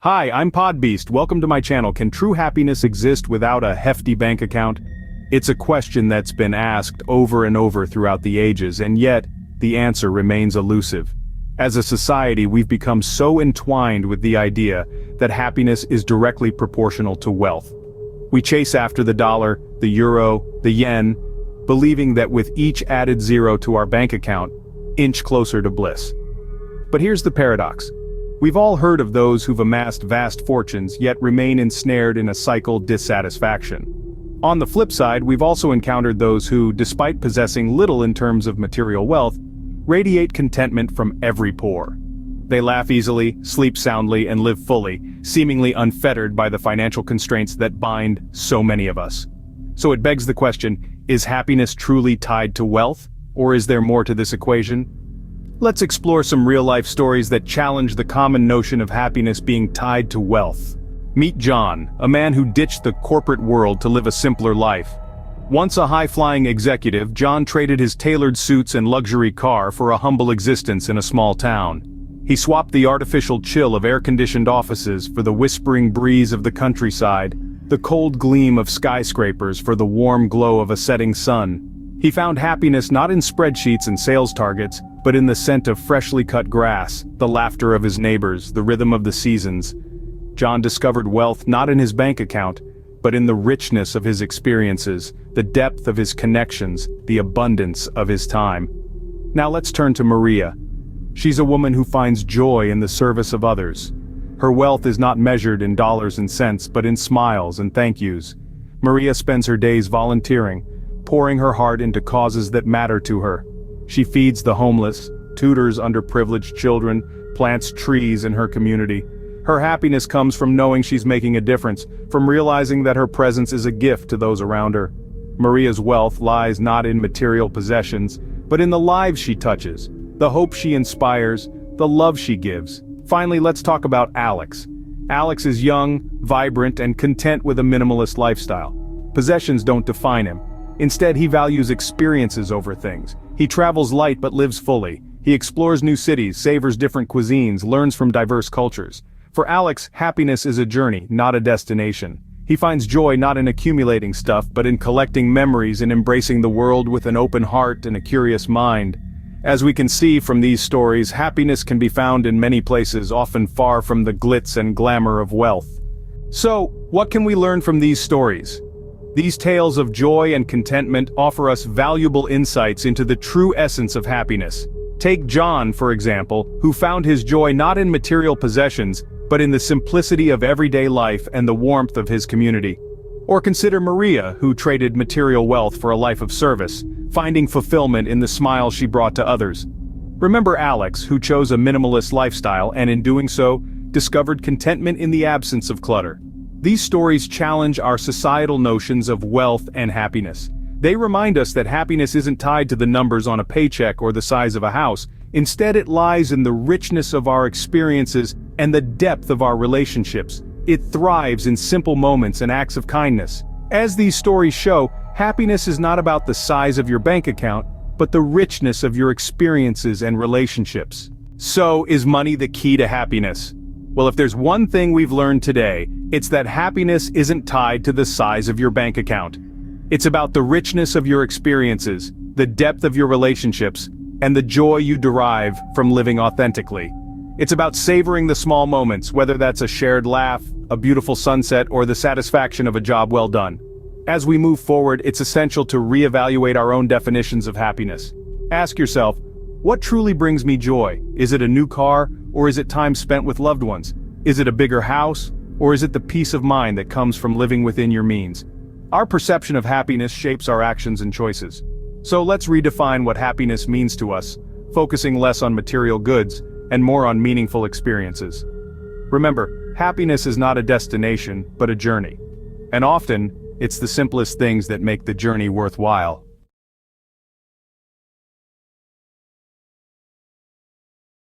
Hi, I'm Podbeast. Welcome to my channel. Can true happiness exist without a hefty bank account? It's a question that's been asked over and over throughout the ages, and yet, the answer remains elusive. As a society, we've become so entwined with the idea that happiness is directly proportional to wealth. We chase after the dollar, the euro, the yen, believing that with each added zero to our bank account, inch closer to bliss. But here's the paradox. We've all heard of those who've amassed vast fortunes yet remain ensnared in a cycle of dissatisfaction. On the flip side, we've also encountered those who, despite possessing little in terms of material wealth, radiate contentment from every pore. They laugh easily, sleep soundly, and live fully, seemingly unfettered by the financial constraints that bind so many of us. So it begs the question, is happiness truly tied to wealth, or is there more to this equation? Let's explore some real-life stories that challenge the common notion of happiness being tied to wealth. Meet John, a man who ditched the corporate world to live a simpler life. Once a high-flying executive, John traded his tailored suits and luxury car for a humble existence in a small town. He swapped the artificial chill of air-conditioned offices for the whispering breeze of the countryside, the cold gleam of skyscrapers for the warm glow of a setting sun. He found happiness not in spreadsheets and sales targets, but in the scent of freshly cut grass, the laughter of his neighbors, the rhythm of the seasons. John discovered wealth not in his bank account, but in the richness of his experiences, the depth of his connections, the abundance of his time. Now let's turn to Maria. She's a woman who finds joy in the service of others. Her wealth is not measured in dollars and cents, but in smiles and thank yous. Maria spends her days volunteering, pouring her heart into causes that matter to her. She feeds the homeless, tutors underprivileged children, plants trees in her community. Her happiness comes from knowing she's making a difference, from realizing that her presence is a gift to those around her. Maria's wealth lies not in material possessions, but in the lives she touches, the hope she inspires, the love she gives. Finally, let's talk about Alex. Alex is young, vibrant, and content with a minimalist lifestyle. Possessions don't define him. Instead, he values experiences over things. He travels light but lives fully. He explores new cities, savors different cuisines, learns from diverse cultures. For Alex, happiness is a journey, not a destination. He finds joy not in accumulating stuff, but in collecting memories and embracing the world with an open heart and a curious mind. As we can see from these stories, happiness can be found in many places, often far from the glitz and glamour of wealth. So, what can we learn from these stories? These tales of joy and contentment offer us valuable insights into the true essence of happiness. Take John, for example, who found his joy not in material possessions, but in the simplicity of everyday life and the warmth of his community. Or consider Maria, who traded material wealth for a life of service, finding fulfillment in the smiles she brought to others. Remember Alex, who chose a minimalist lifestyle and in doing so, discovered contentment in the absence of clutter. These stories challenge our societal notions of wealth and happiness. They remind us that happiness isn't tied to the numbers on a paycheck or the size of a house. Instead, it lies in the richness of our experiences and the depth of our relationships. It thrives in simple moments and acts of kindness. As these stories show, happiness is not about the size of your bank account, but the richness of your experiences and relationships. So, is money the key to happiness? Well, if there's one thing we've learned today, it's that happiness isn't tied to the size of your bank account. It's about the richness of your experiences, the depth of your relationships, and the joy you derive from living authentically. It's about savoring the small moments, whether that's a shared laugh, a beautiful sunset, or the satisfaction of a job well done. As we move forward, it's essential to reevaluate our own definitions of happiness. Ask yourself, what truly brings me joy? Is it a new car, or is it time spent with loved ones? Is it a bigger house, or is it the peace of mind that comes from living within your means? Our perception of happiness shapes our actions and choices. So let's redefine what happiness means to us, focusing less on material goods and more on meaningful experiences. Remember, happiness is not a destination, but a journey. And often, it's the simplest things that make the journey worthwhile.